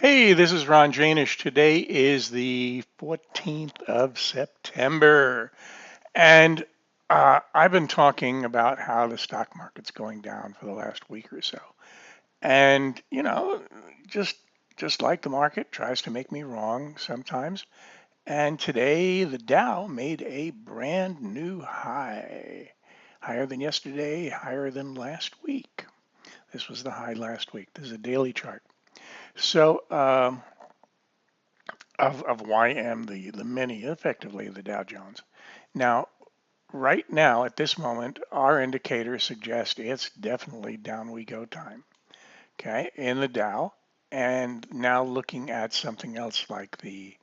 Hey, this is Ron Janish. Today is the 14th of September, and I've been talking about how the stock market's going down for the last week or so. And, just just like the market tries to make me wrong sometimes. And today the Dow made a brand new high, higher than yesterday, higher than last week. This was the high last week. This is a daily chart. So, of YM, the mini, effectively the Dow Jones. Now, right now, at this moment, our indicators suggest it's definitely down we go time, okay, in the Dow. And now looking at something else like the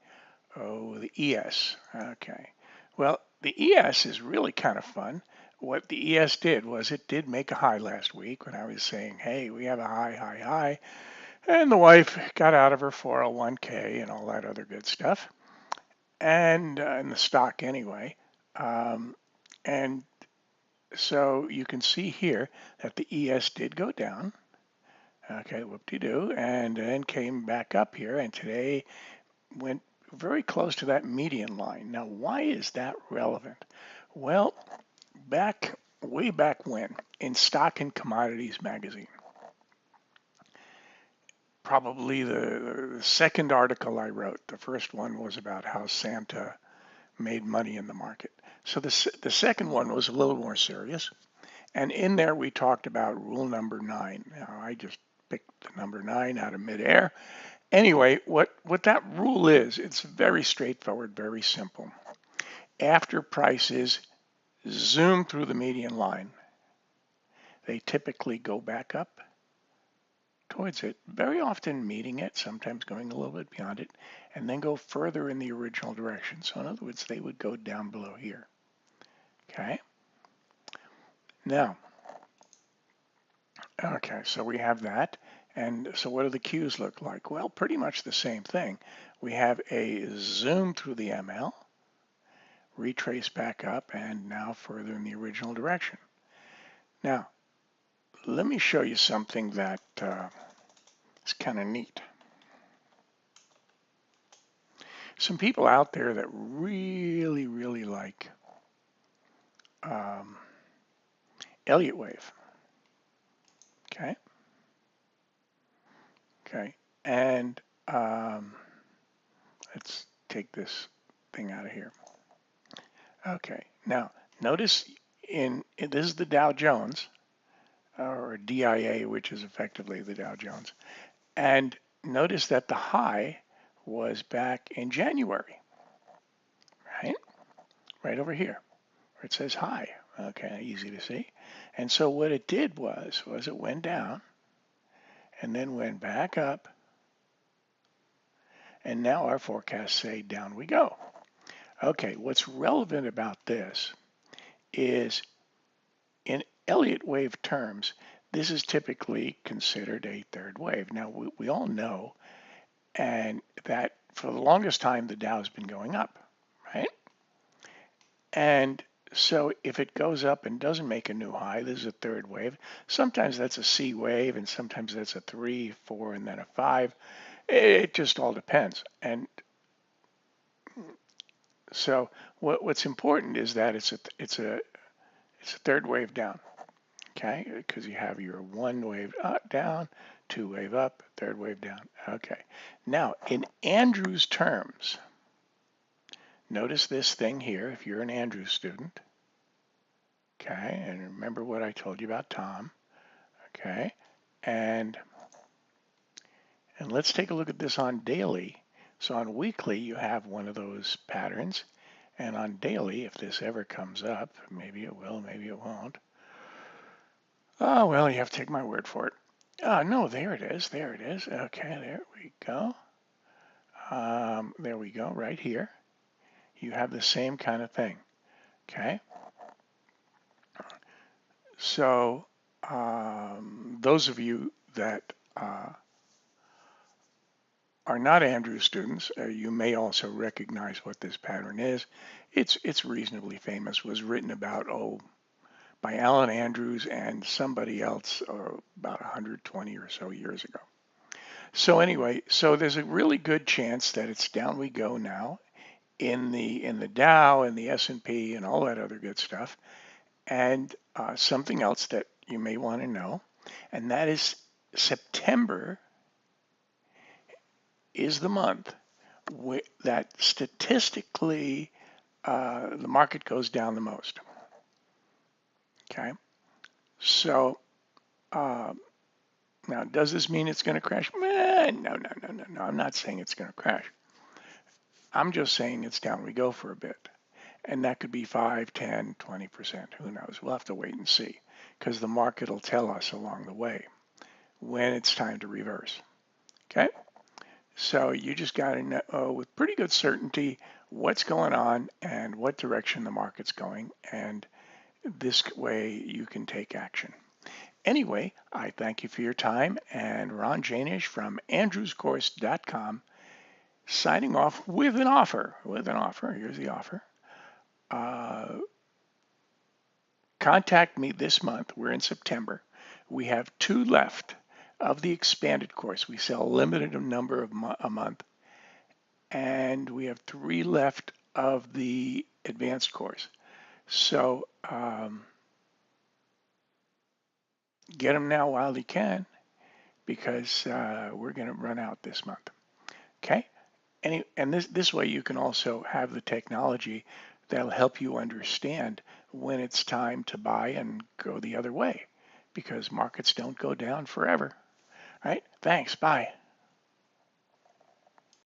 ES. Okay. Well, the ES is really kind of fun. What the ES did was it did make a high last week when I was saying, hey, we have a high, high, high. And the wife got out of her 401k and all that other good stuff and in the stock anyway. Um, and so you can see here that the ES did go down. Okay, whoop-de-doo, and then came back up here, and today went very close to that median line. Now, why is that relevant? Well, way back when, in Stock and Commodities magazine, probably the second article I wrote, the first one was about how Santa made money in the market. So the second one was a little more serious. And in there, we talked about rule number 9. Now, I just picked the number 9 out of midair. Anyway, what that rule is, it's very straightforward, very simple. After prices zoom through the median line, they typically go back up towards it, very often meeting it, sometimes going a little bit beyond it, and then go further in the original direction. So in other words, they would go down below here. Okay. Now, okay, so we have that. And so what do the Qs look like? Well, pretty much the same thing. We have a zoom through the ML, retrace back up, and now further in the original direction. Now, let me show you something that is kind of neat. Some people out there that really, really like um, Elliott wave. Okay. Okay. And let's take this thing out of here. Okay. Now, notice this is the Dow Jones, or DIA, which is effectively the Dow Jones. And notice that the high was back in January, right? Right over here, where it says high. Okay, easy to see. And so what it did was it went down and then went back up. And now our forecasts say down we go. Okay, what's relevant about this is in Elliott wave terms, this is typically considered a third wave. Now, we all know and that for the longest time, the Dow has been going up, right? And so if it goes up and doesn't make a new high, this is a third wave. Sometimes that's a C wave, and sometimes that's a 3, 4, and then a 5. It just all depends. And so what's important is that it's a third wave down, okay? Because you have your one wave up, down, two wave up, third wave down. Okay. Now, in Andrews terms, notice this thing here if you're an Andrews student. Okay, and remember what I told you about Tom. Okay, and let's take a look at this on daily. So on weekly, you have one of those patterns. And on daily, if this ever comes up, maybe it will, maybe it won't. Oh, well, you have to take my word for it. Oh, no, there it is. There it is. Okay, there we go. There we go, right here. You have the same kind of thing. Okay. So those of you that are not Andrews students, you may also recognize what this pattern is. It's reasonably famous. Was written about by Alan Andrews and somebody else about 120 or so years ago. So anyway, so there's a really good chance that it's down we go now in the Dow and the S&P and all that other good stuff. And something else that you may want to know, and that is September is the month that statistically the market goes down the most. Okay, so uh, now does this mean it's going to crash? No. I'm not saying it's going to crash. I'm just saying it's down we go for a bit. And that could be 5, 10, 20%. Who knows? We'll have to wait and see because the market will tell us along the way when it's time to reverse. Okay? So you just got to know with pretty good certainty what's going on and what direction the market's going. And this way you can take action. Anyway, I thank you for your time. And Ron Janish from andrewscourse.com signing off with an offer. With an offer. Here's the offer. Contact me this month. We're in September. We have 2 left of the expanded course. We sell a limited number of a month, and we have 3 left of the advanced course. So get them now while you can, because we're going to run out this month. Okay? And this way you can also have the technology that'll help you understand when it's time to buy and go the other way, because markets don't go down forever. All right? Thanks. Bye.